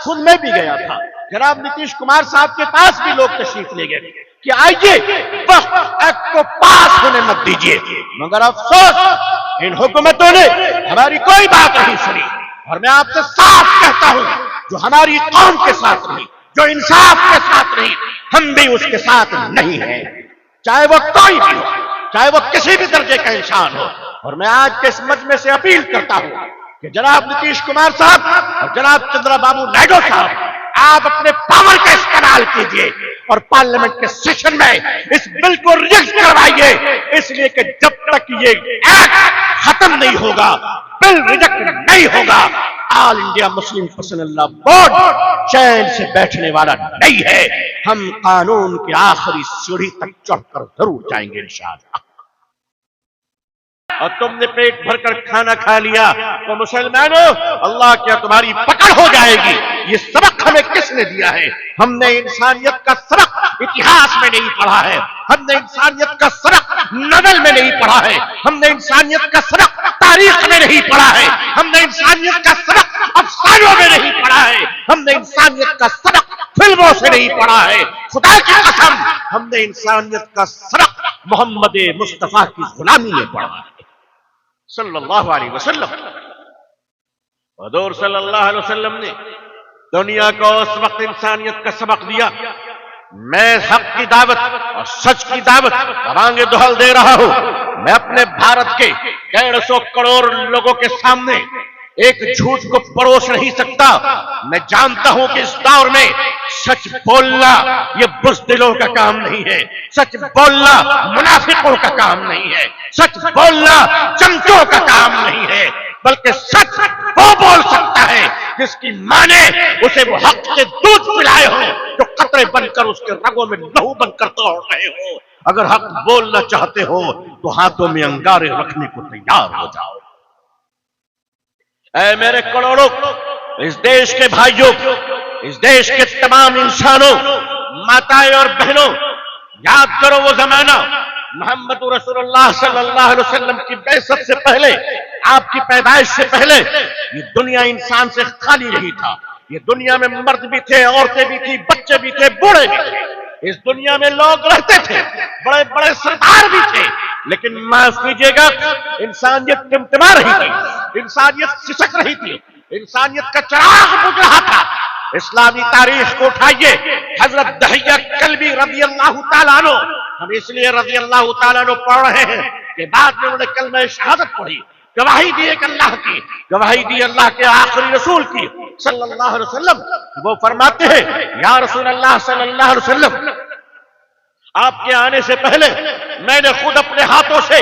خود میں بھی گیا تھا، جناب نتیش کمار صاحب کے پاس بھی لوگ تشریف لے گئے کہ آئیے وقت ایکٹ کو پاس ہونے مت دیجیے، مگر افسوس ان حکومتوں نے ہماری کوئی بات نہیں سنی۔ اور میں آپ سے صاف کہتا ہوں، جو ہماری قوم کے ساتھ نہیں، جو انصاف کے ساتھ نہیں، ہم بھی اس کے ساتھ نہیں ہیں، چاہے وہ کوئی بھی ہو، چاہے وہ کسی بھی درجے کا انسان ہو۔ اور میں آج کے اس مجمع سے اپیل کرتا ہوں کہ جناب نتیش کمار صاحب اور جناب چندرا بابو نائیڈو صاحب، آپ اپنے پاور کا استعمال کیجئے اور پارلیمنٹ کے سیشن میں اس بل کو ریجیکٹ کروائیے، اس لیے کہ جب تک یہ ایکٹ ختم نہیں ہوگا، بل ریجیکٹ نہیں ہوگا، آل انڈیا مسلم پرسنل لا بورڈ چین سے بیٹھنے والا نہیں ہے۔ ہم قانون کی آخری سیڑھی تک چڑھ کر ضرور جائیں گے انشاءاللہ۔ اور تم نے پیٹ بھر کر کھانا کھا لیا تو مسلمانوں اللہ کیا تمہاری پکڑ ہو جائے گی۔ یہ سبق ہمیں کس نے دیا ہے؟ ہم نے انسانیت کا سبق اتہاس میں نہیں پڑھا ہے، ہم نے انسانیت کا سبق ناول میں نہیں پڑھا ہے، ہم نے انسانیت کا سبق تاریخ میں نہیں پڑھا ہے، ہم نے انسانیت کا سبق افسانوں میں نہیں پڑھا ہے، ہم نے انسانیت کا سبق فلموں سے نہیں پڑھا ہے۔ خدا کی قسم ہم نے انسانیت کا سبق محمد مصطفیٰ کی غلامی میں پڑھا ہے صلی اللہ علیہ وسلم۔ حضور صلی اللہ علیہ وسلم نے دنیا کو اس وقت انسانیت کا سبق دیا۔ میں حق کی دعوت اور سچ کی دعوت آوانگے دہل دے رہا ہوں۔ میں اپنے بھارت کے 150 کروڑ لوگوں کے سامنے ایک جھوٹ کو پروس نہیں سکتا۔ میں جانتا ہوں کہ اس دور میں سچ بولنا یہ بزدلوں کا کام نہیں ہے، سچ بولنا منافقوں کا کام نہیں ہے، سچ بولنا چمچوں کا کام نہیں ہے، بلکہ سچ وہ بول سکتا ہے جس کی ماں نے اسے وہ حق کے دودھ پلائے ہو، جو قطرے بن کر اس کے رگوں میں لہو بن کر دوڑ رہے ہو۔ اگر حق بولنا چاہتے ہو تو ہاتھوں میں انگارے رکھنے کو تیار ہو جاؤ۔ اے میرے کروڑوں اس دیش کے بھائیوں، اس دیش کے تمام انسانوں، ماتائیں اور بہنوں، یاد کرو وہ زمانہ محمد رسول اللہ صلی اللہ علیہ وسلم کی بعثت سے پہلے، آپ کی پیدائش سے پہلے یہ دنیا انسان سے خالی نہیں تھا۔ یہ دنیا میں مرد بھی تھے، عورتیں بھی تھی، بچے بھی تھے، بوڑھے بھی تھے۔ اس دنیا میں لوگ رہتے تھے، بڑے بڑے سردار بھی تھے، لیکن معاف کیجیے گا انسانیت ٹمٹما رہی تھی، انسانیت سسک رہی تھی، انسانیت کا چراغ بجھ رہا تھا۔ اسلامی تاریخ کو اٹھائیے، حضرت دہیہ کلبی رضی اللہ تعالیٰ عنہ، ہم اس لیے رضی اللہ تعالیٰ عنہ پڑھ رہے ہیں کہ بعد میں انہوں نے کلمہ شہادت پڑھی، گواہی دی ایک اللہ کی، گواہی دی اللہ کے آخری رسول کی صلی اللہ علیہ وسلم۔ وہ فرماتے ہیں یا رسول اللہ صلی اللہ علیہ وسلم، آپ کے آنے سے پہلے میں نے خود اپنے ہاتھوں سے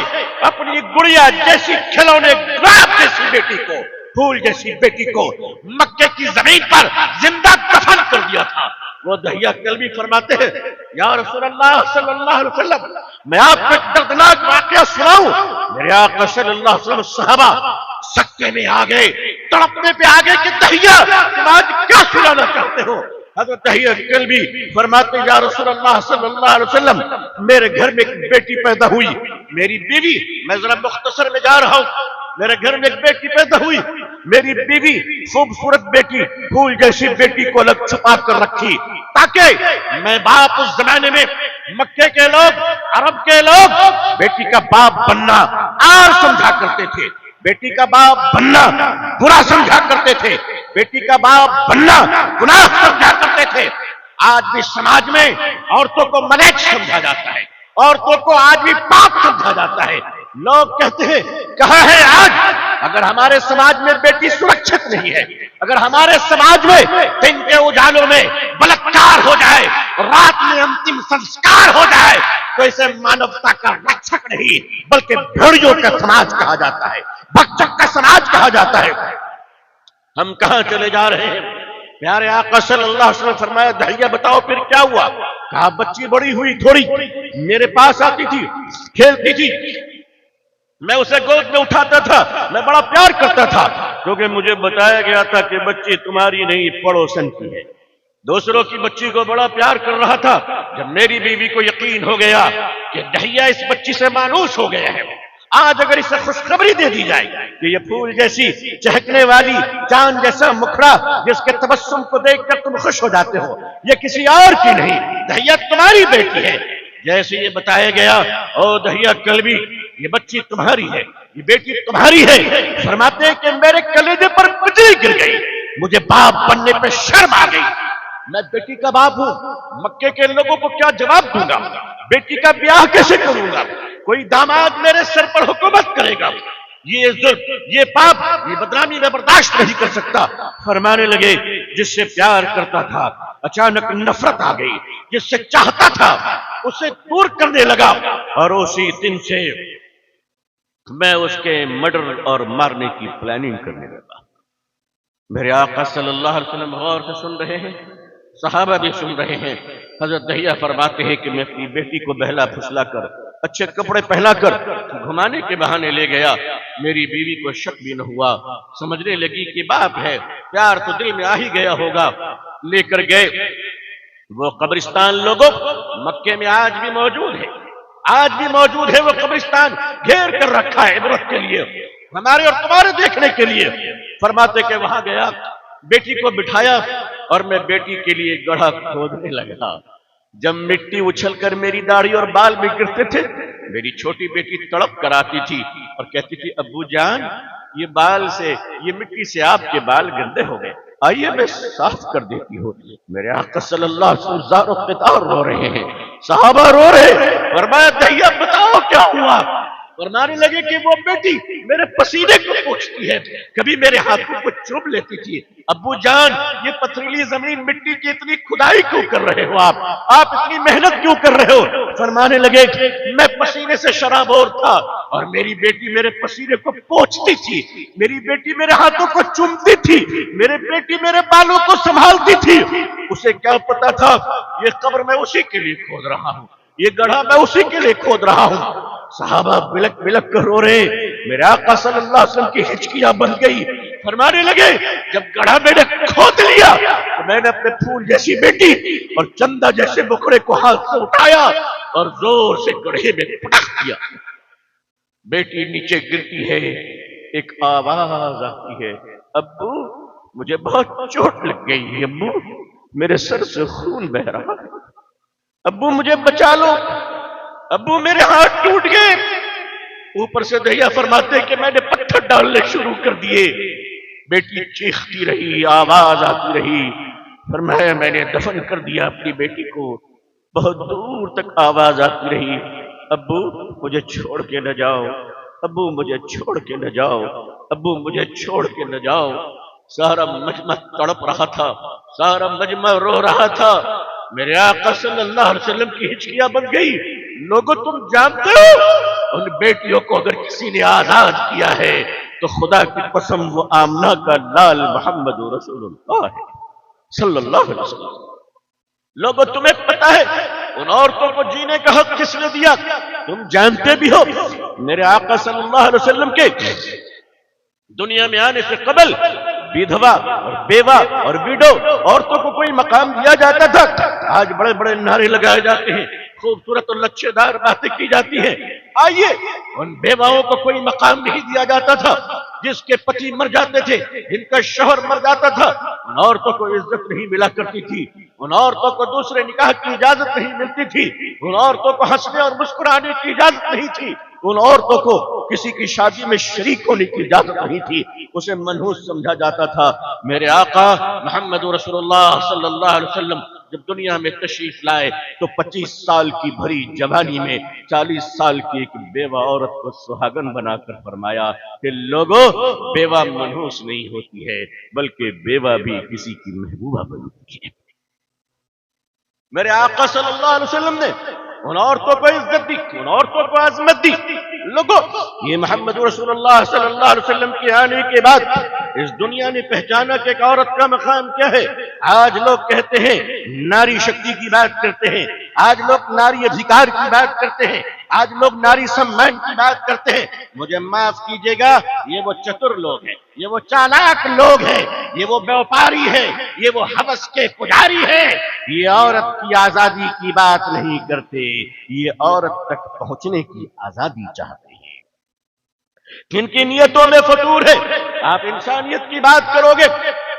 اپنی گڑیا جیسی کھلونے گلاب جیسی بیٹی کو، پھول جیسی بیٹی کو مکے کی زمین پر زندہ دفن کر دیا تھا۔ وہ دہیہ کلبی فرماتے ہیں یا رسول اللہ صلی اللہ علیہ وسلم، میں آپ کو ایک دردناک واقعہ سناؤں۔ میرے آقا صلی اللہ علیہ وسلم صحابہ سکتے میں آ گئے، تڑپنے پہ آ گئے کہ دہیہ تم آج کیا سنانا چاہتے ہو؟ حضرت دہیہ کلبی فرماتے یا رسول اللہ صلی اللہ علیہ وسلم، میرے گھر میں ایک بیٹی پیدا ہوئی، میری بیوی، میں ذرا مختصر میں جا رہا ہوں، میرے گھر میں ایک بیٹی پیدا ہوئی، میری بیوی خوبصورت بیٹی، پھول جیسی بیٹی کو الگ چھپا کر رکھی تاکہ میں باپ اس زمانے میں مکے کے لوگ، عرب کے لوگ بیٹی کا باپ بننا آر سمجھا کرتے تھے، بیٹی کا باپ بننا برا سمجھا کرتے تھے، بیٹی کا باپ بننا گناہ سمجھا کرتے تھے۔ آج بھی سماج میں عورتوں کو ملیچ سمجھا جاتا ہے، عورتوں کو آج بھی پاک سمجھا جاتا ہے۔ لوگ کہتے ہیں کہاں ہے آج؟ اگر ہمارے سماج میں بیٹی سرکشت نہیں ہے، اگر ہمارے سماج میں دن کے اجالوں میں بلاکار ہو جائے، رات میں انتم سنسکار ہو جائے، تو اسے مانوتا کا رکشک نہیں بلکہ بھیڑیوں کا سماج کہا جاتا ہے، بھکچک کا سماج کہا جاتا ہے۔ ہم کہاں چلے جا رہے ہیں؟ پیارے آقا صلی اللہ علیہ وسلم فرمایا دہیہ بتاؤ پھر کیا ہوا؟ کہا بچی بڑی ہوئی تھوڑی، میرے پاس آتی تھی، کھیلتی تھی، میں اسے گود میں اٹھاتا تھا، میں بڑا پیار کرتا تھا، کیونکہ مجھے بتایا گیا تھا کہ بچی تمہاری نہیں پڑوسن کی ہے۔ دوسروں کی بچی کو بڑا پیار کر رہا تھا۔ جب میری بیوی کو یقین ہو گیا کہ دہیہ اس بچی سے مانوس ہو گیا ہے، آج اگر اسے خوشخبری دے دی جائے کہ یہ پھول جیسی چہکنے والی چاند جیسا مکھڑا جس کے تبسم کو دیکھ کر تم خوش ہو جاتے ہو یہ کسی اور کی نہیں، دہیا تمہاری بیٹی ہے، جیسے یہ بتایا گیا او دہیا کلبی یہ بچی تمہاری ہے، یہ بیٹی تمہاری ہے، فرماتے ہیں کہ میرے کلیجے پر بجلی گر گئی، مجھے باپ بننے پہ شرم آ گئی، میں بیٹی کا باپ ہوں، مکے کے لوگوں کو کیا جواب دوں گا، بیٹی کا بیاہ کیسے کروں گا، کوئی داماد میرے سر پر حکومت کرے گا، یہ ظلم یہ پاپ یہ بدنامی میں برداشت نہیں کر سکتا۔ فرمانے لگے جس سے پیار کرتا تھا اچانک نفرت آ گئی، جس سے چاہتا تھا اسے دور کرنے لگا، اور اسی دن سے میں اس کے مرڈر اور مارنے کی پلاننگ کرنے لگا۔ میرے آقا صلی اللہ علیہ وسلم غور سے سن رہے ہیں، صحابہ بھی سن رہے ہیں۔ حضرت دہیہ فرماتے ہیں کہ میں اپنی بیٹی کو بہلا پھسلا کر اچھے کپڑے پہنا کر گھمانے کے بہانے لے گیا، میری بیوی کو شک بھی نہ ہوا، سمجھنے لگی کہ باپ ہے، پیار تو دل میں آ ہی گیا ہوگا، لے کر گئے۔ وہ قبرستان لوگوں مکے میں آج بھی موجود ہے، آج بھی موجود ہے، وہ قبرستان گھیر کر رکھا ہے عبرت کے لیے، ہمارے اور تمہارے دیکھنے کے لیے۔ فرماتے کہ وہاں گیا، بیٹی کو بٹھایا اور میں بیٹی کے لیے گڑھا کھودنے لگا۔ جب مٹی اچھل کر میری داڑھی اور بال میں گرتے تھے، میری چھوٹی بیٹی تڑپ کر آتی تھی اور کہتی تھی ابو جان یہ بال سے یہ مٹی سے آپ کے بال گندے ہو گئے، آئیے میں صاف کر دیتی ہوں۔ میرے آقا صلی اللہ علیہ وسلم زار و قطار رو رہے ہیں، صحابہ رو رہے ہیں۔ فرمایا دہیہ بتاؤ کیا ہوا؟ فرمانے لگے کہ وہ بیٹی میرے پسینے کو پوچھتی ہے، کبھی میرے ہاتھوں کو چوم لیتی تھی۔ ابو جان یہ پتھریلی زمین مٹی کی اتنی کھدائی کیوں کر رہے ہو آپ اتنی محنت کیوں کر رہے ہو؟ فرمانے لگے میں پسینے سے شرابور تھا اور میری بیٹی میرے پسینے کو پوچھتی تھی، میری بیٹی میرے ہاتھوں کو چومتی تھی، میری بیٹی میرے بالوں کو سنبھالتی تھی، اسے کیا پتا تھا یہ قبر میں اسی کے لیے کھود رہا ہوں، یہ گڑھا میں اسی کے لیے کھود رہا ہوں۔ صحابہ بلک بلک کر رو رہے، میرے آقا صلی اللہ علیہ وسلم کی ہچکیاں بن گئی۔ فرمانے لگے جب گڑھا میں نے کھود لیا تو میں نے اپنے پھول جیسی بیٹی اور چندہ جیسے بکڑے کو ہاتھ سے اٹھایا اور زور سے گڑھے میں پٹک دیا۔ بیٹی نیچے گرتی ہے، ایک آواز آتی ہے ابو مجھے بہت چوٹ لگ گئی ہے، ابو میرے سر سے خون بہ رہا ہے، ابو مجھے بچا لو، ابو میرے ہاتھ ٹوٹ گئے۔ اوپر سے دہیہ فرماتے کہ میں نے پتھر ڈالنے شروع کر دیے، بیٹی چیختی رہی، آواز آتی رہی۔ فرمایا میں نے دفن کر دیا اپنی بیٹی کو، بہت دور تک آواز آتی رہی ابو مجھے چھوڑ کے نہ جاؤ، ابو مجھے چھوڑ کے نہ جاؤ، ابو مجھے چھوڑ کے نہ جاؤ۔ سارا مجمع تڑپ رہا تھا، سارا مجمع رو رہا تھا۔ میرے آقا صلی اللہ علیہ وسلم کی ہچکیاں بن گئی۔ لوگوں تم جانتے ہو ان بیٹیوں کو اگر کسی نے آزاد کیا ہے تو خدا کی قسم وہ آمنہ کا لال محمد رسول اللہ ہے صلی اللہ علیہ وسلم۔ لوگوں تمہیں پتا ہے ان عورتوں کو جینے کا حق کس نے دیا؟ تم جانتے بھی ہو میرے آقا صلی اللہ علیہ وسلم کے دنیا میں آنے سے قبل بیدھوا اور بیوہ اور ویڈو عورتوں کو کوئی مقام دیا جاتا تھا؟ آج بڑے بڑے نعرے لگائے جاتے ہیں، خوبصورت اور لچھے دار باتیں کی جاتی ہیں۔ آئیے ان بیواؤں کو کوئی مقام نہیں دیا جاتا تھا، جس کے پتی مر جاتے تھے، جن کا شوہر مر جاتا تھا، ان عورتوں کو عزت نہیں ملا کرتی تھی، ان عورتوں کو دوسرے نکاح کی اجازت نہیں ملتی تھی، ان عورتوں کو ہنسنے اور مسکرانے کی اجازت نہیں تھی، ان عورتوں کو کسی کی شادی میں شریک ہونے کی اجازت نہیں تھی، اسے منحوس سمجھا جاتا تھا۔ میرے آقا محمد رسول اللہ صلی اللہ علیہ وسلم جب دنیا میں تشریف لائے تو 25 سال کی بھری جوانی میں 40 سال کی ایک بیوہ عورت کو سہاگن بنا کر فرمایا کہ لوگوں بیوہ منحوس نہیں ہوتی ہے بلکہ بیوہ بھی کسی کی محبوبہ بنتی ہے۔ میرے آقا صلی اللہ علیہ وسلم نے ان عورتوں کو عزت دی، ان عورتوں کو عظمت دی۔ لوگوں یہ محمد رسول اللہ صلی اللہ علیہ وسلم کے آنے کے بعد اس دنیا نے پہچانا کہ ایک عورت کا مقام کیا ہے۔ آج لوگ کہتے ہیں ناری شکتی کی بات کرتے ہیں، آج لوگ ناری ادھیکار کی بات کرتے ہیں، آج لوگ ناری سمان کی بات کرتے ہیں۔ مجھے معاف کیجئے گا، یہ وہ چتر لوگ ہیں، یہ وہ چالاک لوگ ہیں، یہ وہ بیوپاری ہیں، یہ وہ ہوس کے پجاری ہیں۔ یہ عورت کی آزادی کی بات نہیں کرتے، یہ عورت تک پہنچنے کی آزادی چاہتے ہیں۔ جن کی نیتوں میں فتور ہے. آپ انسانیت کی بات کرو گے،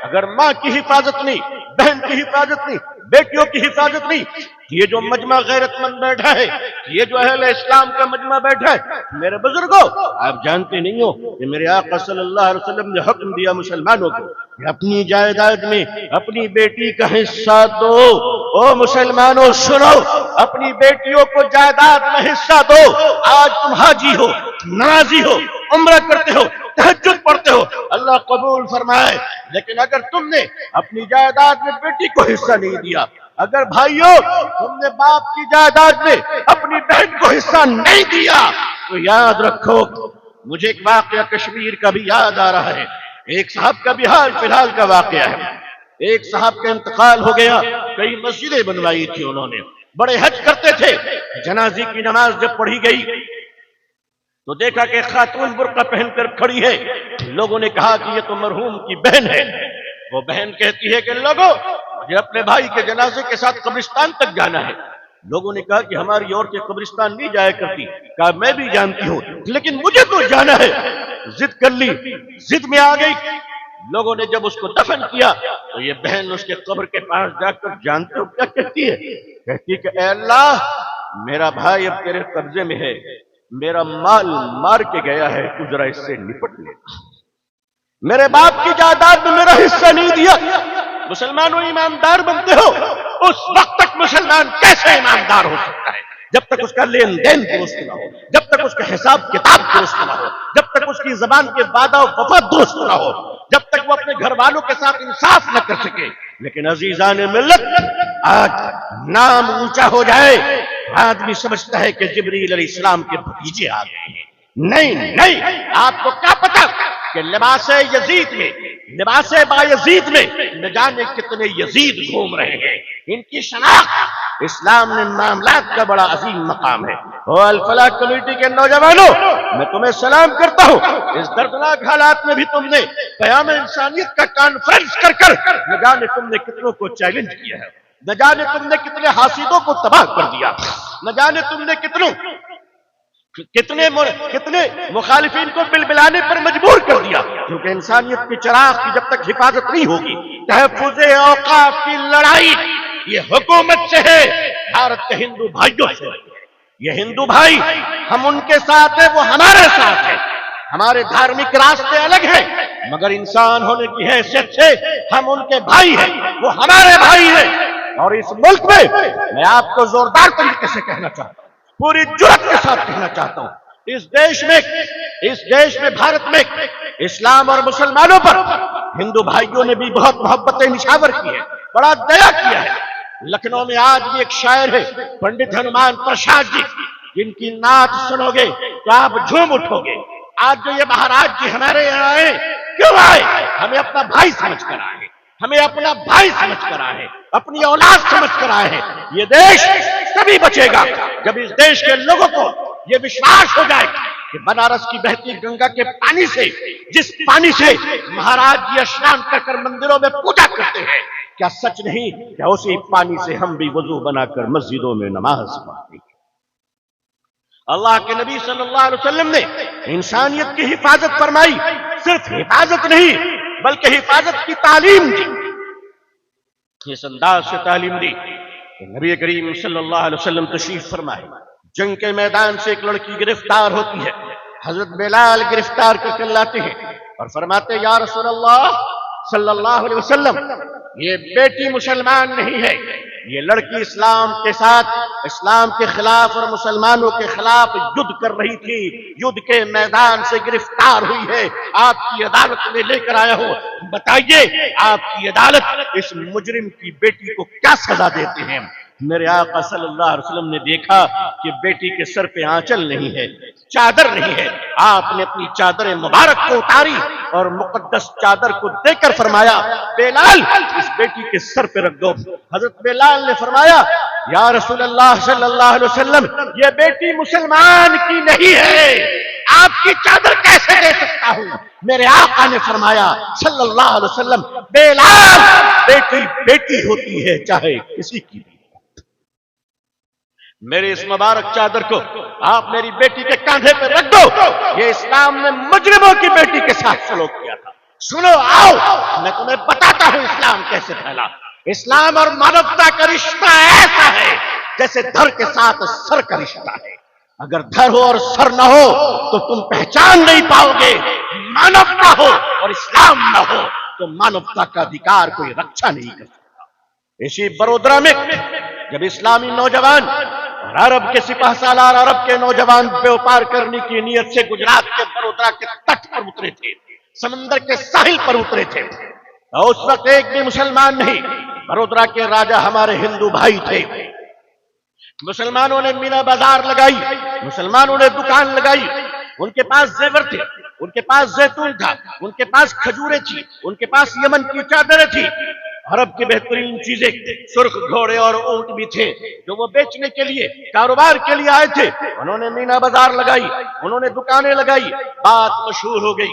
اگر ماں کی حفاظت نہیں، بہن کی حفاظت نہیں، بیٹیوں کی حفاظت نہیں، یہ جو مجمع غیرت مند بیٹھا ہے، یہ جو اہل اسلام کا مجمع بیٹھا ہے، میرے بزرگوں آپ جانتے نہیں ہو کہ میرے آقا صلی اللہ علیہ وسلم نے حکم دیا مسلمانوں کو کہ اپنی جائیداد میں اپنی بیٹی کا حصہ دو. او مسلمانوں سنو، اپنی بیٹیوں کو جائیداد میں حصہ دو. آج تم حاجی ہو، نمازی ہو، عمرہ کرتے ہو، تہجد پڑھتے ہو، اللہ قبول فرمائے، لیکن اگر تم نے اپنی جائیداد میں بیٹی کو حصہ نہیں دیا، اگر بھائیوں تم نے باپ کی جائیداد میں اپنی بہن کو حصہ نہیں دیا، تو یاد رکھو. مجھے ایک واقعہ کشمیر کا بھی یاد آ رہا ہے. ایک صاحب کا بھی حال فی الحال کا واقعہ ہے. ایک صاحب کا انتقال ہو گیا، کئی مسجدیں بنوائی تھی انہوں نے، بڑے حج کرتے تھے. جنازے کی نماز جب پڑھی گئی تو دیکھا کہ خاتون برقع پہن کر کھڑی ہے. لوگوں نے کہا کہ یہ تو مرحوم کی بہن ہے. وہ بہن کہتی ہے کہ لوگوں مجھے اپنے بھائی کے جنازے کے ساتھ قبرستان تک جانا ہے. لوگوں نے کہا کہ ہماری عورتیں قبرستان نہیں جایا کرتی. کہا میں بھی جانتی ہوں لیکن مجھے تو جانا ہے. ضد کر لی، ضد میں آ گئی. لوگوں نے جب اس کو دفن کیا تو یہ بہن اس کے قبر کے پاس جا کر جانتے ہو کیا کہتی ہے؟ کہتی کہ اے اللہ، میرا بھائی اب تیرے قبضے میں ہے، میرا مال مار کے گیا ہے، تو ذرا اس سے نپٹ لے. میرے باپ کی جائیداد میں میرا حصہ نہیں دیا. مسلمانوں ایماندار بنتے ہو، اس وقت تک مسلمان کیسے ایماندار ہو سکتا ہے جب تک اس کا لین دین درست نہ ہو، جب تک اس کا حساب کتاب درست نہ ہو، جب تک اس کی زبان کے وعدہ و وفا درست نہ ہو، جب تک وہ اپنے گھر والوں کے ساتھ انصاف نہ کر سکے. لیکن عزیزان ملت، آج نام اونچا ہو جائے آدمی سمجھتا ہے کہ جبریل علیہ السلام کے بھتیجے آ گئے ہیں. نہیں، آپ کو کیا پتا کہ لباس یزید میں، لباس بایزید میں نہ جانے کتنے یزید گھوم رہے ہیں. ان کی شناخت اسلام میں معاملات کا بڑا عظیم مقام ہے. او الفلاح کمیٹی کے نوجوانوں، میں تمہیں سلام کرتا ہوں. اس دردناک حالات میں بھی تم نے قیام انسانیت کا کانفرنس کر نہ جانے تم نے کتنوں کو چیلنج کیا ہے، نہ جانے تم نے کتنے حاسدوں کو تباہ کر دیا، نہ جانے تم نے کتنے مخالفین کو بلبلانے پر مجبور کر دیا. کیونکہ انسانیت کی چراغ کی جب تک حفاظت نہیں ہوگی، تحفظ اوقاف کی لڑائی یہ حکومت سے ہے، بھارت کے ہندو بھائیوں سے. یہ ہندو بھائی ہم ان کے ساتھ ہیں، وہ ہمارے ساتھ ہیں. ہمارے دھارمک راستے الگ ہیں مگر انسان ہونے کی حیثیت سے ہم ان کے بھائی ہیں، وہ ہمارے بھائی ہیں. اور اس ملک میں آپ کو زوردار طریقے سے کہنا چاہتا ہوں، پوری جرأت کے ساتھ کہنا چاہتا ہوں، اس دیش میں بھارت میں اسلام اور مسلمانوں پر ہندو بھائیوں نے بھی بہت محبت نشاور کی ہے، بڑا دیا کیا ہے. لکھنؤ میں آج بھی ایک شاعر ہے پنڈت ہنومان پرساد جی، جن کی نعت سنو گے تو آپ جھوم اٹھو گے. آج جو یہ مہاراج جی ہمارے یہاں آئے، کیوں آئے؟ ہمیں اپنا بھائی سمجھ کر آئے، ہمیں اپنا بھائی سمجھ کر آئے، اپنی اولاد سمجھ کر آئے ہیں. یہ دیش تبھی بچے گا جب اس دیش کے لوگوں کو یہ وشواس ہو جائے کہ بنارس کی بہتی گنگا کے پانی سے، جس پانی سے مہاراج جی اسنان کر مندروں میں پوجا کرتے ہیں، کیا سچ نہیں کہ اسی پانی سے ہم بھی وضو بنا کر مسجدوں میں نماز پڑھتے ہیں. اللہ کے نبی صلی اللہ علیہ وسلم نے انسانیت کی حفاظت فرمائی. صرف حفاظت نہیں بلکہ حفاظت کی تعلیم دی. اس انداز سے تعلیم دی کہ نبی کریم صلی اللہ علیہ وسلم تشریف فرمائے. جنگ کے میدان سے ایک لڑکی گرفتار ہوتی ہے، حضرت بلال گرفتار کر کے لاتے ہیں اور فرماتے یا رسول اللہ صلی اللہ علیہ وسلم، یہ بیٹی مسلمان نہیں ہے، یہ لڑکی اسلام کے ساتھ، اسلام کے خلاف اور مسلمانوں کے خلاف یدھ کر رہی تھی، یدھ کے میدان سے گرفتار ہوئی ہے، آپ کی عدالت میں لے کر آیا ہوں، بتائیے آپ کی عدالت اس مجرم کی بیٹی کو کیا سزا دیتے ہیں؟ میرے آقا صلی اللہ علیہ وسلم نے دیکھا کہ بیٹی کے سر پہ آنچل نہیں ہے، چادر نہیں ہے. آپ نے اپنی چادر مبارک کو اتاری اور مقدس چادر کو دے کر فرمایا بلال اس بیٹی کے سر پہ رکھ دو. حضرت بلال نے فرمایا یا رسول اللہ صلی اللہ علیہ وسلم، یہ بیٹی مسلمان کی نہیں ہے، آپ کی چادر کیسے دے سکتا ہوں؟ میرے آقا نے فرمایا صلی اللہ علیہ وسلم، بلال بیٹی بیٹی ہوتی ہے چاہے کسی کی بھی. میری اس مبارک چادر کو آپ میری بیٹی کے کاندھے پہ رکھ دو. یہ اسلام نے مجرموں کی بیٹی کے ساتھ سلوک کیا تھا. سنو آؤ میں تمہیں بتاتا ہوں اسلام کیسے پھیلا. اسلام اور مانوتا کا رشتہ ایسا ہے جیسے دھر کے ساتھ سر کا رشتہ ہے. اگر دھر ہو اور سر نہ ہو تو تم پہچان نہیں پاؤ گے. مانوتا ہو اور اسلام نہ ہو تو مانوتا کا ادھیکار کوئی رکشا نہیں کر سکتا. اسی بڑودرا میں جب اسلامی نوجوان اور عرب کے سپاہ سالار عرب کے نوجوان بیوپار کرنے کی نیت سے گجرات کے بڑودرا کے تٹ پر اترے تھے، سمندر کے ساحل پر اترے تھے، اس وقت ایک بھی مسلمان نہیں. بڑودرا کے راجا ہمارے ہندو بھائی تھے. مسلمانوں نے مینا بازار لگائی، مسلمانوں نے دکان لگائی. ان کے پاس زیور تھے، ان کے پاس زیتون تھا، ان کے پاس کھجوریں تھی، ان کے پاس یمن کی چادریں تھی. عرب کی بہترین چیزیں سرخ گھوڑے اور اونٹ بھی تھے جو وہ بیچنے کے لیے کاروبار کے لیے آئے تھے. انہوں نے مینا بازار لگائی، انہوں نے دکانیں لگائی. بات مشہور ہو گئی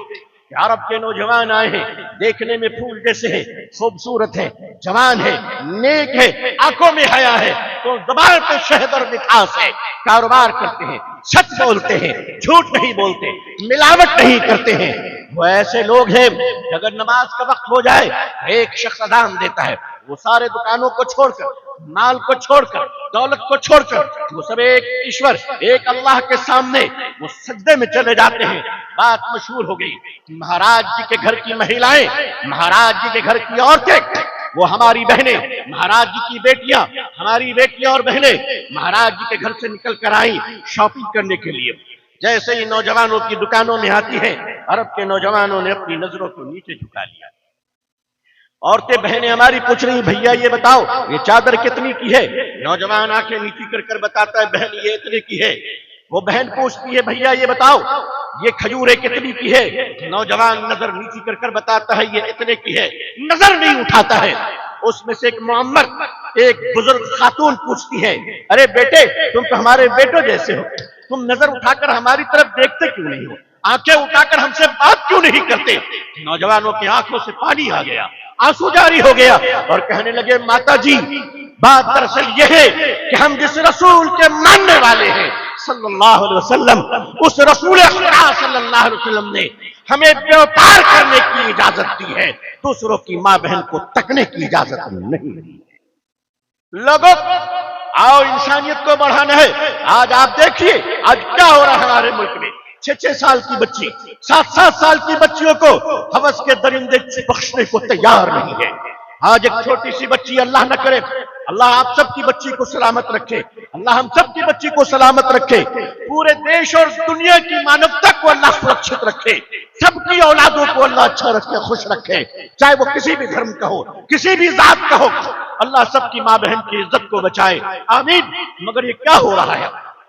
کہ عرب کے نوجوان آئے ہیں، دیکھنے میں پھول جیسے ہیں، خوبصورت ہے، جوان ہے، نیک ہے، آنکھوں میں حیا ہے، تو زبان پہ شہد اور مٹھاس ہے. کاروبار کرتے ہیں، سچ بولتے ہیں، جھوٹ نہیں بولتے، ملاوٹ نہیں کرتے ہیں. وہ ایسے لوگ ہیں کہ اگر نماز کا وقت ہو جائے ایک شخص اذان دیتا ہے، وہ سارے دکانوں کو چھوڑ کر، مال کو چھوڑ کر، دولت کو چھوڑ کر وہ سب ایک ایشور، ایک اللہ کے سامنے وہ سجدے میں چلے جاتے ہیں. بات مشہور ہو گئی. مہاراج جی کے گھر کی مہیلائیں، مہاراج جی کے گھر کی عورتیں، وہ ہماری بہنیں، مہاراج جی کی بیٹیاں، ہماری بیٹیاں اور بہنیں مہاراج جی کے گھر سے نکل کر آئیں شاپنگ کرنے کے لیے. جیسے ہی نوجوانوں کی دکانوں میں آتی ہیں، عرب کے نوجوانوں نے اپنی نظروں کو نیچے جھکا لیا. عورتیں بہنیں ہماری پوچھ رہی، بھیا یہ بتاؤ یہ چادر کتنی کی ہے؟ نوجوان آنکھیں نیچی کر کر بتاتا ہے، بہن یہ اتنے کی ہے. وہ بہن پوچھتی ہے، بھیا یہ بتاؤ یہ کھجوریں کتنی کی ہے؟ نوجوان نظر نیچی کر کر بتاتا ہے، یہ اتنے کی ہے. نظر نہیں اٹھاتا ہے. اس میں سے ایک معمر، ایک بزرگ خاتون پوچھتی ہے، ارے بیٹے تم تو ہمارے بیٹوں جیسے ہو، تم نظر اٹھا کر ہماری طرف دیکھتے کیوں نہیں ہو؟ آنکھیں اٹھا کر ہم سے بات کیوں نہیں کرتے؟ نوجوانوں کی آنکھوں سے پانی آ گیا، آنسو جاری ہو گیا اور کہنے لگے، ماتا جی بات دراصل یہ ہے کہ ہم جس رسول کے ماننے والے ہیں صلی اللہ علیہ وسلم، اس رسول خدا صلی اللہ علیہ وسلم نے ہمیں بیوپار کرنے کی اجازت دی ہے، دوسروں کی ماں بہن کو تکنے کی اجازت نہیں دی. لوگوں آؤ انسانیت کو بڑھانا ہے. آج آپ دیکھیے آج کیا ہو رہا ہے ہمارے ملک میں. 6 سال کی بچی، 7 سال کی بچیوں کو ہوس کے درندے بخشنے کو تیار نہیں ہے. آج ایک چھوٹی سی بچی، اللہ نہ کرے، اللہ آپ سب کی بچی کو سلامت رکھے، اللہ ہم سب کی بچی کو سلامت رکھے، پورے دیش اور دنیا کی مانوتا کو اللہ سرکشت رکھے، سب کی اولادوں کو اللہ اچھا رکھے، خوش رکھے، چاہے وہ کسی بھی دھرم کا ہو، کسی بھی ذات کا ہو. اللہ سب کی ماں بہن کی عزت کو بچائے، آمین. مگر یہ کیا ہو رہا ہے؟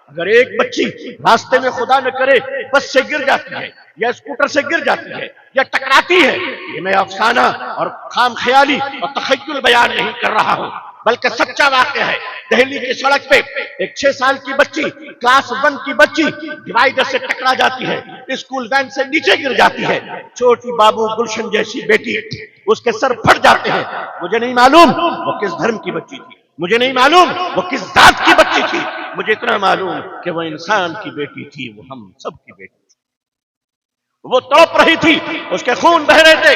اگر ایک بچی راستے میں خدا نہ کرے بس سے گر جاتی ہے یا اسکوٹر سے گر جاتی ہے یا ٹکراتی ہے، یہ میں افسانہ اور خام خیالی اور تخیل بیان نہیں کر رہا ہوں بلکہ سچا واقعہ ہے. دہلی کی سڑک پہ ایک 6 سال کی بچی، کلاس 1 کی بچی ڈیوائڈر سے ٹکرا جاتی ہے، اسکول وین سے نیچے گر جاتی ہے. چھوٹی بابو گلشن جیسی بیٹی، اس کے سر پھٹ جاتے ہیں. مجھے نہیں معلوم وہ کس دھرم کی بچی تھی، مجھے نہیں معلوم وہ کس ذات کی بچی تھی، مجھے اتنا معلوم کہ وہ انسان کی بیٹی تھی، وہ ہم سب کی بیٹی تھی. وہ تڑپ رہی تھی، اس کے خون بہ رہے تھے.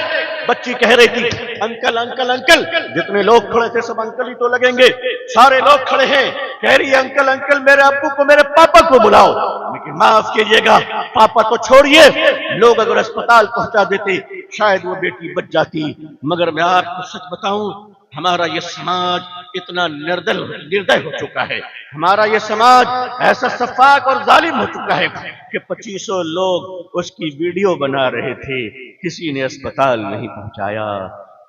بچی کہہ رہی تھی، انکل انکل انکل. جتنے لوگ کھڑے تھے سب انکل ہی تو لگیں گے، سارے لوگ کھڑے ہیں. کہہ رہی ہے، انکل انکل میرے ابو کو، میرے پاپا کو بلاؤ. لیکن معاف کیجیے گا، پاپا تو چھوڑیے، لوگ اگر اسپتال پہنچا دیتے شاید وہ بیٹی بچ جاتی. مگر میں آپ کو سچ بتاؤں، ہمارا یہ سماج اتنا نردے ہو چکا ہے، ہمارا یہ سماج ایسا سفاک اور ظالم ہو چکا ہے کہ 2500 لوگ اس کی ویڈیو بنا رہے تھے، کسی نے اسپتال نہیں پہنچایا.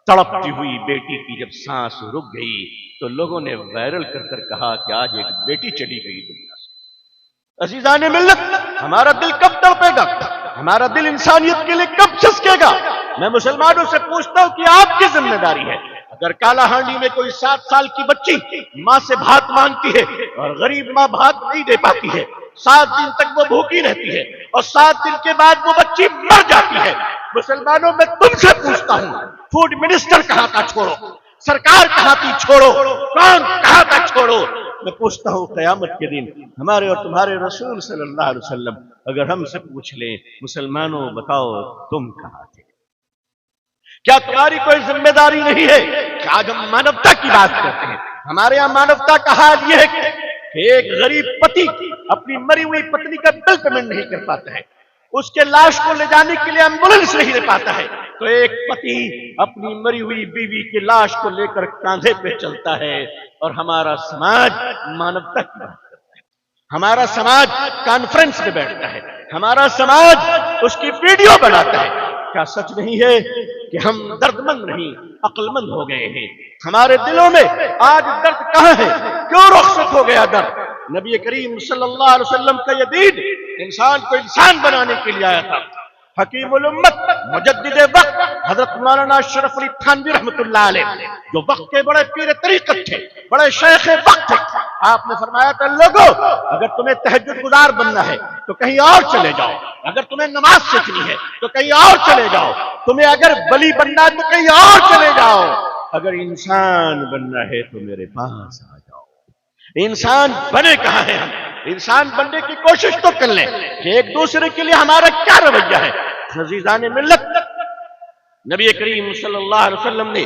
تڑپتی ہوئی بیٹی کی جب سانس رک گئی تو لوگوں نے وائرل کر کر کہا کہ آج ایک بیٹی چلی گئی دنیا سے. عزیزان ملت، ہمارا دل کب تڑپے گا؟ ہمارا دل انسانیت کے لیے کب چسکے گا؟ میں مسلمانوں سے پوچھتا ہوں کہ آپ کی ذمہ داری ہے. اگر کالا ہانڈی میں کوئی 7 سال کی بچی ماں سے بھات مانگتی ہے اور غریب ماں بھات نہیں دے پاتی ہے، 7 دن تک وہ بھوکی رہتی ہے اور 7 دن کے بعد وہ بچی مر جاتی ہے، مسلمانوں میں تم سے پوچھتا ہوں، فوڈ منسٹر کہاں کا چھوڑو، سرکار کہاں کی چھوڑو، کون کہاں کا چھوڑو، میں پوچھتا ہوں قیامت کے دن ہمارے اور تمہارے رسول صلی اللہ علیہ وسلم اگر ہم سے پوچھ لیں مسلمانوں بتاؤ تم کہاں تھے؟ کیا تمہاری کوئی ذمہ داری نہیں ہے کہ آج ہم مانوتا کی بات کرتے ہیں؟ ہمارے یہاں مانوتا کا حال یہ ہے کہ ایک غریب پتی اپنی مری ہوئی پتنی کا بل پیمنٹ نہیں کر پاتا ہے، اس کے لاش کو لے جانے کے لیے ایمبولینس نہیں لے پاتا ہے، تو ایک پتی اپنی مری ہوئی بیوی کی لاش کو لے کر کاندھے پہ چلتا ہے، اور ہمارا سماج مانوتا کی بات کرتا ہے، ہمارا سماج کانفرنس میں بیٹھتا ہے، ہمارا سماج اس کی ویڈیو بناتا ہے۔ کیا سچ نہیں ہے کہ ہم درد مند نہیں عقل مند ہو گئے ہیں؟ ہمارے دلوں میں آج درد کہاں ہے؟ کیوں رخصت ہو گیا درد؟ نبی کریم صلی اللہ علیہ وسلم کا یہ دین انسان کو انسان بنانے کے لیے آیا تھا۔ حکیم الامت مجدد وقت حضرت مولانا اشرف علی تھانوی رحمۃ اللہ علیہ جو وقت کے بڑے پیر طریقت تھے، بڑے شیخ وقت تھے، آپ نے فرمایا تھا لوگوں اگر تمہیں تہجد گزار بننا ہے تو کہیں اور چلے جاؤ، اگر تمہیں نماز سیکھنی ہے تو کہیں اور چلے جاؤ، تمہیں اگر ولی بننا ہے تو کہیں اور چلے جاؤ، اگر انسان بننا ہے تو میرے پاس آ جاؤ۔ انسان بنے کہاں ہے؟ ہم انسان بننے کی کوشش تو کر لیں کہ ایک دوسرے کے لیے ہمارا کیا رویہ ہے۔ عزیزان ملت، نبی کریم صلی اللہ علیہ وسلم نے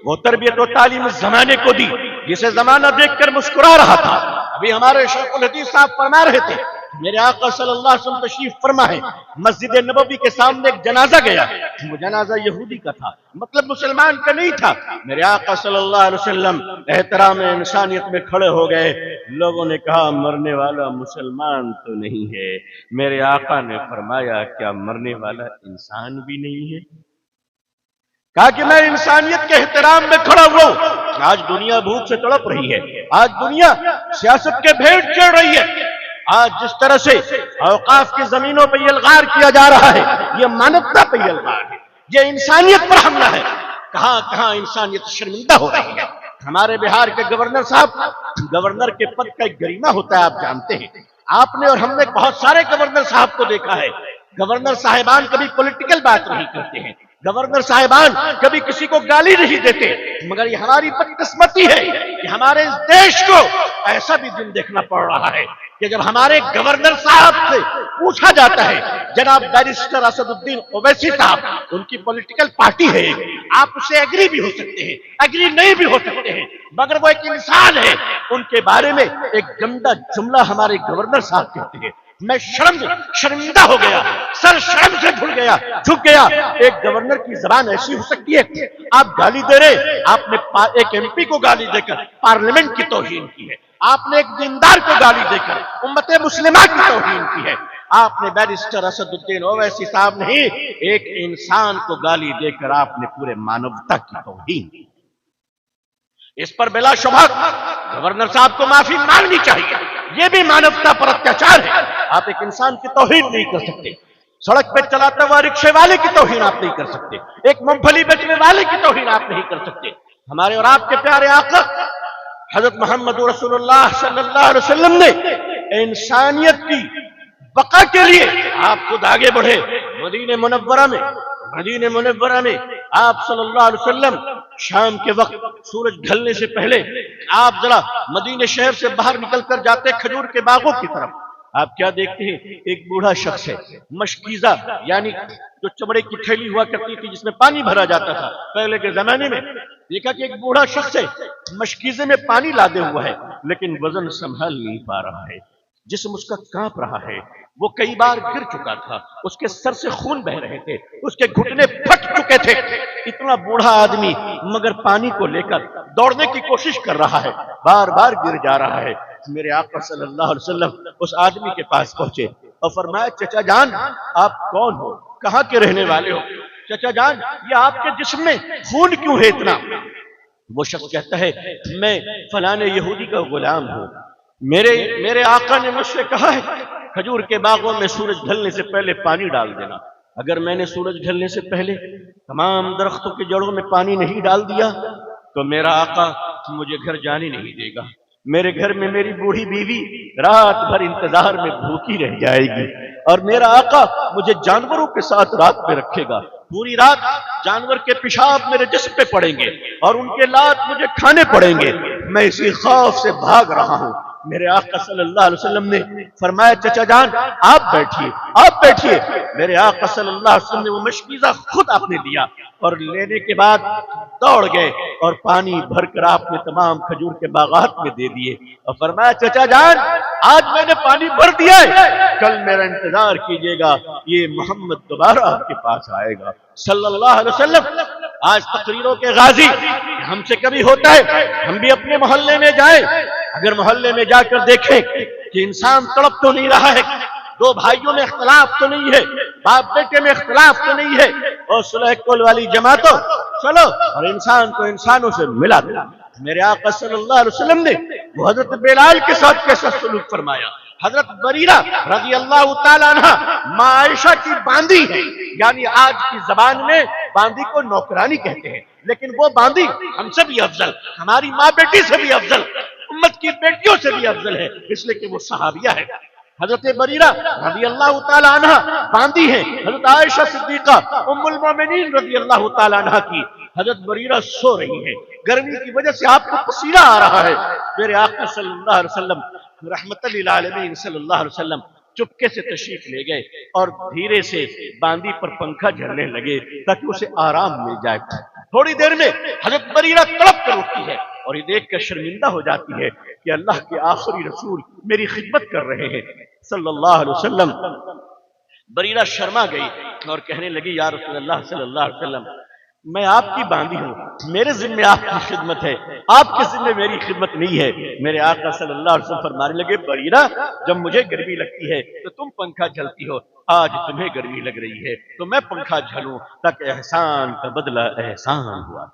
وہ تربیت و تعلیم اس زمانے کو دی جسے زمانہ دیکھ کر مسکرا رہا تھا۔ ابھی ہمارے شیخ الحدیث صاحب فرما رہے تھے، میرے آقا صلی اللہ علیہ وسلم تشریف فرما ہے، مسجد نبوی کے سامنے ایک جنازہ گیا، وہ جنازہ یہودی کا تھا، مطلب مسلمان کا نہیں تھا۔ میرے آقا صلی اللہ علیہ وسلم احترام انسانیت میں کھڑے ہو گئے، لوگوں نے کہا مرنے والا مسلمان تو نہیں ہے، میرے آقا نے فرمایا کیا مرنے والا انسان بھی نہیں ہے؟ کہا کہ میں انسانیت کے احترام میں کھڑا ہوا ہوں۔ آج دنیا بھوک سے تڑپ رہی ہے، آج دنیا سیاست کے بھیڑ چڑھ رہی ہے، آج جس طرح سے اوقاف کی زمینوں پہ الغار کیا جا رہا ہے، یہ مانوتا پہ الغار ہے، یہ انسانیت پر حملہ ہے۔ کہاں کہاں انسانیت شرمندہ ہو رہی ہے۔ ہمارے بہار کے گورنر صاحب، گورنر کے پد کا ایک گریما ہوتا ہے، آپ جانتے ہیں، آپ نے اور ہم نے بہت سارے گورنر صاحب کو دیکھا ہے، گورنر صاحبان کبھی پولیٹیکل بات نہیں کرتے ہیں، گورنر صاحبان کبھی کسی کو گالی نہیں دیتے، مگر یہ ہماری بدقسمتی ہے کہ ہمارے اس دیش کو ایسا بھی دن دیکھنا پڑ رہا ہے کہ جب ہمارے گورنر صاحب سے پوچھا جاتا ہے، جناب بیرسٹر اسد الدین اویسی صاحب، ان کی پولیٹیکل پارٹی ہے، آپ اسے ایگری بھی ہو سکتے ہیں، ایگری نہیں بھی ہو سکتے ہیں، مگر وہ ایک انسان ہے، ان کے بارے میں ایک گندا جملہ ہمارے گورنر صاحب کہتے ہیں، میں شرمندہ ہو گیا، سر شرم سے جھک گیا۔ ایک گورنر کی زبان ایسی ہو سکتی ہے؟ آپ گالی دے رہے، آپ نے ایک ایم پی کو گالی دے کر پارلیمنٹ کی توہین کی ہے، آپ نے ایک دیندار کو گالی دے کر امت مسلمہ کی توہین کی ہے، آپ نے بیرسٹر اسد الدین اویسی صاحب نہیں، ایک انسان کو گالی دے کر آپ نے پورے مانوتا کی توہین کی۔ اس پر بلا شبہ گورنر صاحب کو معافی مانگنی چاہیے، یہ بھی مانوتا پر اتیاچار ہے۔ آپ ایک انسان کی توہین نہیں کر سکتے، سڑک پہ چلاتا ہوا رکشے والے کی توہین آپ نہیں کر سکتے، ایک مونگ پھلی بیچنے والے کی توہین آپ نہیں کر سکتے۔ ہمارے اور آپ کے پیارے آقا حضرت محمد رسول اللہ صلی اللہ علیہ وسلم نے انسانیت کی بقا کے لیے آپ خود آگے بڑھے، مدینہ منورہ میں آپ صلی اللہ علیہ وسلم شام کے وقت سورج ڈھلنے سے پہلے آپ ذرا مدینہ شہر سے باہر نکل کر جاتے کھجور کے باغوں کی طرف، آپ کیا دیکھتے ہیں؟ ایک بوڑھا شخص ہے، مشکیزہ یعنی جو چمڑے کی تھیلی ہوا کرتی تھی جس میں پانی بھرا جاتا تھا پہلے کے زمانے میں، دیکھا کہ ایک بوڑھا شخص ہے، مشکیزے میں پانی لادے ہوا ہے، لیکن وزن سنبھال نہیں پا رہا ہے، جسم اس کا کانپ رہا ہے، وہ کئی بار گر چکا تھا، اس کے سر سے خون بہ رہے تھے، اس کے گھٹنے پھٹ چکے تھے، اتنا بوڑھا آدمی مگر پانی کو لے کر دوڑنے کی کوشش کر رہا ہے، بار بار گر جا رہا ہے۔ میرے آقا صلی اللہ علیہ وسلم اس آدمی کے پاس پہنچے اور فرمایا چچا جان آپ کون ہو، کہاں کے رہنے والے ہو؟ چچا جان یہ آپ کے جسم میں خون کیوں ہے اتنا؟ وہ شخص کہتا ہے میں فلانے یہودی کا غلام ہوں، میرے آقا نے مجھ سے کہا ہے کھجور کے باغوں میں سورج ڈھلنے سے پہلے پانی ڈال دینا، اگر میں نے سورج ڈھلنے سے پہلے تمام درختوں کی جڑوں میں پانی نہیں ڈال دیا تو میرا آقا مجھے گھر جانے نہیں دے گا، میرے گھر میں میری بوڑھی بیوی رات بھر انتظار میں بھوکی رہ جائے گی، اور میرا آقا مجھے جانوروں کے ساتھ رات میں رکھے گا، پوری رات جانور کے پیشاب میرے جسم پہ پڑیں گے اور ان کے لات مجھے کھانے پڑیں گے، میں اسی خوف سے بھاگ رہا ہوں۔ میرے آقا صلی اللہ علیہ وسلم نے فرمایا چچا جان آپ بیٹھیے، آپ بیٹھیے۔ میرے آقا صلی اللہ علیہ وسلم نے وہ مشکیزہ خود آپ نے دیا اور لینے کے بعد دوڑ گئے اور پانی بھر کر آپ نے تمام کھجور کے باغات میں دے دیے اور فرمایا چچا جان آج میں نے پانی بھر دیا ہے، کل میرا انتظار کیجئے گا، یہ محمد دوبارہ آپ کے پاس آئے گا صلی اللہ علیہ وسلم۔ آج تقریروں کے غازی ہم سے کبھی ہوتا ہے، ہم بھی اپنے محلے میں جائیں، اگر محلے میں جا کر دیکھیں کہ انسان تڑپ تو نہیں رہا ہے، دو بھائیوں میں اختلاف تو نہیں ہے، باپ بیٹے میں اختلاف تو نہیں ہے، اور صلح کول والی جماعتوں چلو اور انسان کو انسانوں سے ملا دیا۔ میرے آقا صلی اللہ علیہ وسلم نے وہ حضرت بلال کے ساتھ کیسا سلوک فرمایا۔ حضرت بریرہ رضی اللہ تعالیٰ عنہ ماں عائشہ کی باندی ہے، یعنی آج کی زبان میں باندی کو نوکرانی کہتے ہیں، لیکن وہ باندی ہم سے بھی افضل، ہماری ماں بیٹی سے بھی افضل، امت کی بیٹیوں سے بھی افضل ہے، اس لیے کہ وہ صحابیہ ہے۔ حضرت بریرہ رضی اللہ تعالیٰ عنہ باندی ہیں، حضرت عائشہ صدیقہ ام المومنین رضی اللہ تعالیٰ عنہ کی۔ حضرت بریرہ سو رہی ہے، گرمی کی وجہ سے آپ کو پسینہ آ رہا ہے۔ میرے آقا صلی اللہ علیہ وسلم رحمت للعالمین صلی اللہ علیہ وسلم چپکے سے تشریف لے گئے اور دھیرے سے باندی پر پنکھا جھلنے لگے تاکہ اسے آرام مل جائے۔ تھوڑی دیر میں حضرت بریرہ تڑپ کر اٹھتی ہے اور یہ دیکھ کر شرمندہ ہو جاتی ہے کہ اللہ کے آخری رسول میری خدمت کر رہے ہیں صلی اللہ علیہ وسلم۔ بریرہ شرما گئی اور کہنے لگی یا رسول اللہ صلی اللہ علیہ وسلم میں آپ کی باندھی ہوں، میرے ذمہ آپ کی خدمت ہے، آپ کے ذمہ میری خدمت نہیں ہے۔ میرے آقا صلی اللہ علیہ وسلم فرمانے لگے بریرہ جب مجھے گرمی لگتی ہے تو تم پنکھا جھلتی ہو، آج تمہیں گرمی لگ رہی ہے تو میں پنکھا جھلوں تاکہ احسان کا بدلہ احسان ہوا۔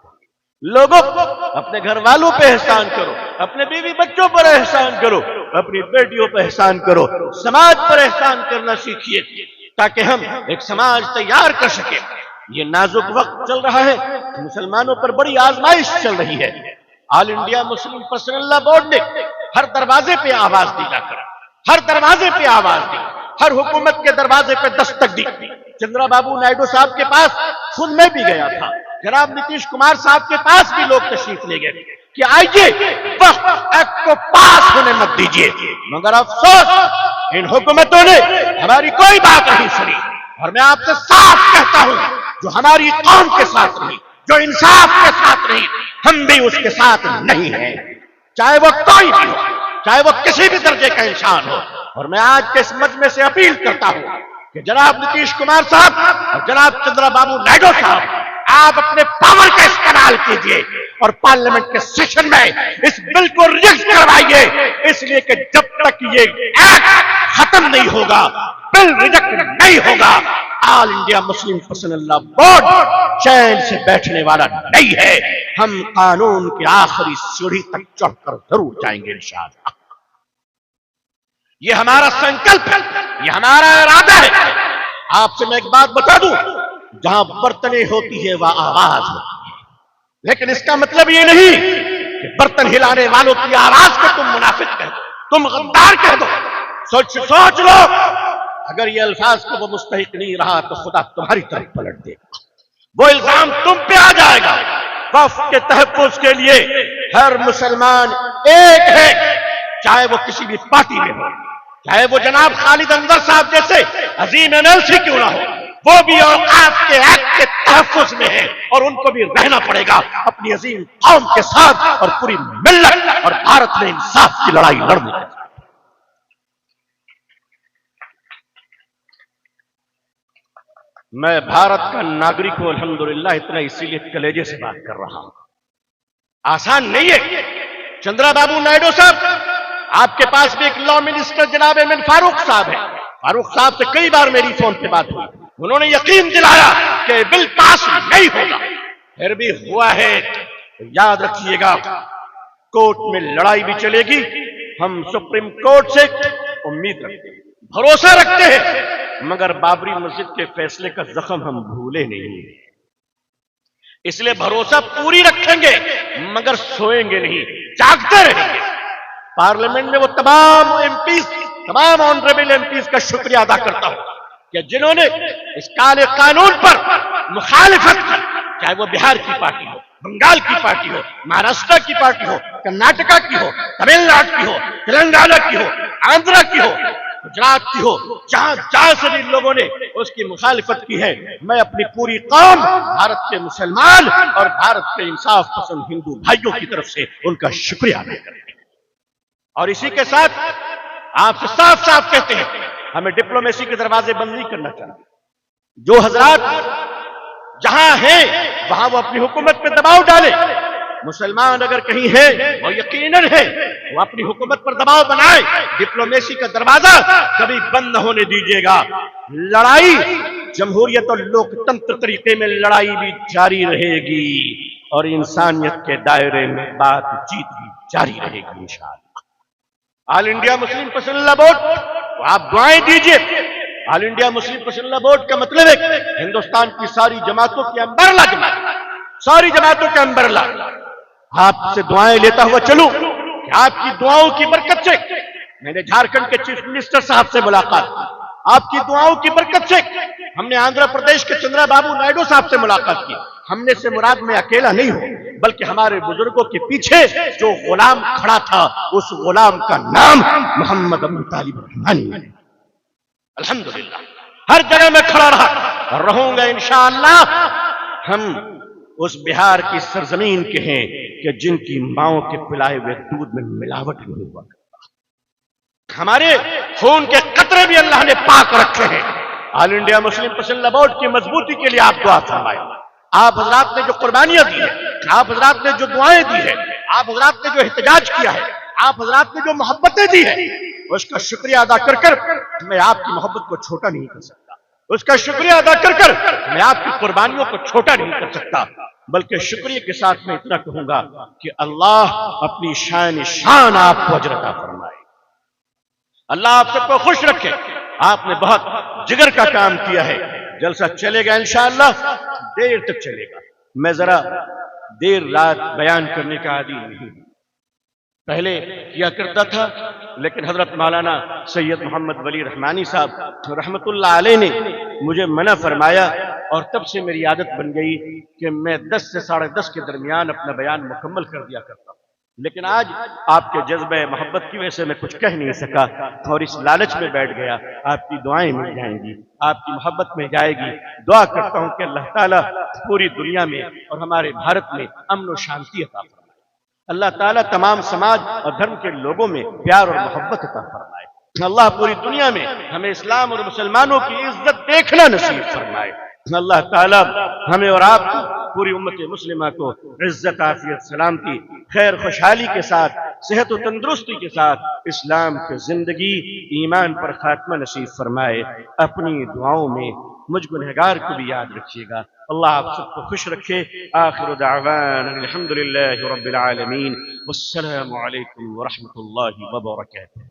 لوگوں اپنے گھر والوں پہ احسان کرو، اپنے بیوی بچوں پر احسان کرو، اپنی بیٹیوں پہ احسان کرو، سماج پر احسان کرنا سیکھیے تاکہ ہم ایک سماج تیار کر سکیں۔ یہ نازک وقت چل رہا ہے، مسلمانوں پر بڑی آزمائش چل رہی ہے۔ آل انڈیا مسلم پرسنل لا بورڈ نے ہر دروازے پہ آواز دی جا کر، ہر دروازے پہ آواز دی، ہر حکومت کے دروازے پہ دستک دی۔ چندرا بابو نائیڈو صاحب کے پاس خود میں بھی گیا تھا، جناب نتیش کمار صاحب کے پاس بھی لوگ تشریف لے گئے کہ آئیے وقت ایکٹ کو پاس ہونے مت دیجیے، مگر افسوس ان حکومتوں نے ہماری کوئی بات نہیں سنی۔ اور میں آپ سے صاف کہتا ہوں جو ہماری قوم کے ساتھ نہیں، جو انصاف کے ساتھ نہیں، ہم بھی اس کے ساتھ نہیں ہیں، چاہے وہ کوئی بھی ہو، چاہے وہ کسی بھی درجے کا انسان ہو۔ اور میں آج کے اس مجمع سے اپیل کرتا ہوں کہ جناب نتیش کمار صاحب اور جناب چندرا بابو نائیڈو صاحب آپ اپنے پاور کا استعمال کیجئے اور پارلیمنٹ کے سیشن میں اس بل کو ریجیکٹ کروائیے، اس لیے کہ جب تک یہ ایکٹ ختم نہیں ہوگا، بل ریجیکٹ نہیں ہوگا، آل انڈیا مسلم پرسنل لا بورڈ چین سے بیٹھنے والا نہیں ہے۔ ہم قانون کی آخری سیڑھی تک چڑھ کر ضرور جائیں گے انشاءاللہ۔ یہ ہمارا سنکلپ ہے، یہ ہمارا ارادہ ہے۔ آپ سے میں ایک بات بتا دوں، جہاں برتنیں ہوتی ہے وہاں آواز ہوتی ہے، لیکن اس کا مطلب یہ نہیں کہ برتن ہلانے والوں کی آواز کو تم منافق کہہ دو، تم غدار کہہ دو۔ سوچ لو اگر یہ الفاظ کو وہ مستحق نہیں رہا تو خدا تمہاری طرف پلٹ دے گا، وہ الزام تم پہ آ جائے گا۔ وقف کے تحفظ کے لیے ہر مسلمان ایک ہے، چاہے وہ کسی بھی پارٹی میں ہو، چاہے وہ جناب خالد انور صاحب جیسے عظیم NLC کیوں نہ ہو، وہ بھی اوقاف کے ایکٹ کے تحفظ میں ہے اور ان کو بھی رہنا پڑے گا اپنی عظیم قوم کے ساتھ اور پوری ملت اور بھارت میں انصاف کی لڑائی لڑنے کے ساتھ۔ میں بھارت کا ناگرک ہوں الحمدللہ، اتنا اسی لیے کلیجے سے بات کر رہا ہوں۔ آسان نہیں ہے۔ چندرا بابو نائیڈو صاحب، آپ کے پاس بھی ایک لا منسٹر جناب ایم این فاروق صاحب ہے، فاروق صاحب سے کئی بار میری فون پہ بات ہوئی، انہوں نے یقین دلایا کہ بل پاس نہیں ہوگا، پھر بھی ہوا ہے۔ یاد رکھیے گا کورٹ میں لڑائی بھی چلے گی، ہم سپریم کورٹ سے امید رکھتے ہیں، بھروسہ رکھتے ہیں، مگر بابری مسجد کے فیصلے کا زخم ہم بھولے نہیں، اس لیے بھروسہ پوری رکھیں گے مگر سوئیں گے نہیں، جاگتے رہیں گے۔ پارلیمنٹ میں وہ تمام MPs، تمام آنریبل MPs کا شکریہ ادا کرتا ہوں کہ جنہوں نے اس کالے قانون پر مخالفت کی، چاہے وہ بہار کی پارٹی ہو، بنگال کی پارٹی ہو، مہاراشٹر کی پارٹی ہو، کرناٹکا کی ہو، تمل ناڈو کی ہو، تلنگانہ کی ہو، آندھرا کی ہو، گجرات کی ہو، جہاں سے بھی لوگوں نے اس کی مخالفت کی ہے، میں اپنی پوری قوم، بھارت کے مسلمان اور بھارت کے انصاف پسند ہندو بھائیوں کی طرف سے ان کا شکریہ ادا کرتا ہوں۔ اور اسی کے ساتھ آپ سے صاف صاف کہتے ہیں، ہمیں ڈپلومیسی کے دروازے بند نہیں کرنا چاہیے۔ جو حضرات جہاں ہیں وہاں وہ اپنی حکومت پہ دباؤ ڈالے، مسلمان اگر کہیں ہے وہ یقیناً ہے، وہ اپنی حکومت پر دباؤ بنائے، ڈپلومیسی کا دروازہ کبھی بند نہ ہونے دیجیے گا۔ لڑائی جمہوریت اور لوکتنتر طریقے میں لڑائی بھی جاری رہے گی اور انسانیت کے دائرے میں بات چیت بھی جاری رہے گی انشاءاللہ۔ آل انڈیا مسلم پرسنل لا بورڈ آپ دعائیں دیجئے۔ آل انڈیا مسلم پرسنل لا بورڈ کا مطلب ہے کہ ہندوستان کی ساری جماعتوں کے امبرلا جماعت، ساری جماعتوں کے امبرلا، آپ سے دعائیں لیتا ہوا چلوں کہ آپ کی دعاؤں کی برکت سے، میں نے جھارکھنڈ کے چیف منسٹر صاحب سے ملاقات کی، آپ کی دعاؤں کی برکت سے ہم نے آندھرا پردیش کے چندرا بابو نائیڈو صاحب سے ملاقات کی۔ ہم نے سے مراد میں اکیلا نہیں ہوں بلکہ ہمارے بزرگوں کے پیچھے جو غلام کھڑا تھا اس غلام کا نام محمد ابو طالب الرحمانی ہے۔ الحمدللہ ہر جگہ میں کھڑا رہا اور رہوں گا انشاءاللہ۔ ہم اس بہار کی سرزمین کے ہیں کہ جن کی ماؤں کے پلائے ہوئے دودھ میں ملاوٹ نہیں ہوا کرتا، ہمارے خون کے قطرے بھی اللہ نے پاک رکھے ہیں۔ آل انڈیا مسلم پرسنل لا بورڈ کی مضبوطی کے لیے آپ دعا فرمائیں۔ آپ حضرات نے جو قربانیاں دی ہیں، آپ حضرات نے جو دعائیں دی ہیں، آپ حضرات نے جو احتجاج کیا ہے، آپ حضرات نے جو محبتیں دی ہیں، اس کا شکریہ ادا کر کر میں آپ کی محبت کو چھوٹا نہیں کر سکتا، اس کا شکریہ ادا کر کر میں آپ کی قربانیوں کو چھوٹا نہیں کر سکتا، بلکہ شکریہ کے ساتھ میں اتنا کہوں گا کہ اللہ اپنی شان آپ کو اجر عطا فرمائے، اللہ آپ سب کو خوش رکھے۔ آپ نے بہت جگر کا کام کیا ہے، جلسہ چلے گا انشاءاللہ، دیر تک چلے گا۔ میں ذرا دیر رات بیان کرنے کا عادی نہیں، پہلے کیا کرتا تھا، لیکن حضرت مولانا سید محمد ولی رحمانی صاحب رحمت اللہ علیہ نے مجھے منع فرمایا اور تب سے میری عادت بن گئی کہ میں 10 سے 10:30 کے درمیان اپنا بیان مکمل کر دیا کرتا ہوں، لیکن آج آپ کے جذبہ محبت کی وجہ سے میں کچھ کہہ نہیں سکا اور اس لالچ میں بیٹھ گیا۔ آپ کی دعائیں مل جائیں گی، آپ کی محبت میں جائے گی۔ دعا کرتا ہوں کہ اللہ تعالیٰ پوری دنیا میں اور ہمارے بھارت میں امن و شانتی عطا فرمائے، اللہ تعالیٰ تمام سماج اور دھرم کے لوگوں میں پیار اور محبت عطا فرمائے، اللہ پوری دنیا میں ہمیں اسلام اور مسلمانوں کی عزت دیکھنا نصیب فرمائے، اللہ تعالیٰ ہمیں اور آپ کو پوری امت مسلمہ کو عزت، عافیت، سلامتی، خیر، خوشحالی کے ساتھ، صحت و تندرستی کے ساتھ اسلام کی زندگی، ایمان پر خاتمہ نصیب فرمائے۔ اپنی دعاؤں میں مجھ گنہگار کو بھی یاد رکھیے گا۔ اللہ آپ سب کو خوش رکھے۔ آخر دعوانا الحمدللہ رب العالمین، والسلام علیکم ورحمۃ اللہ وبرکاتہ۔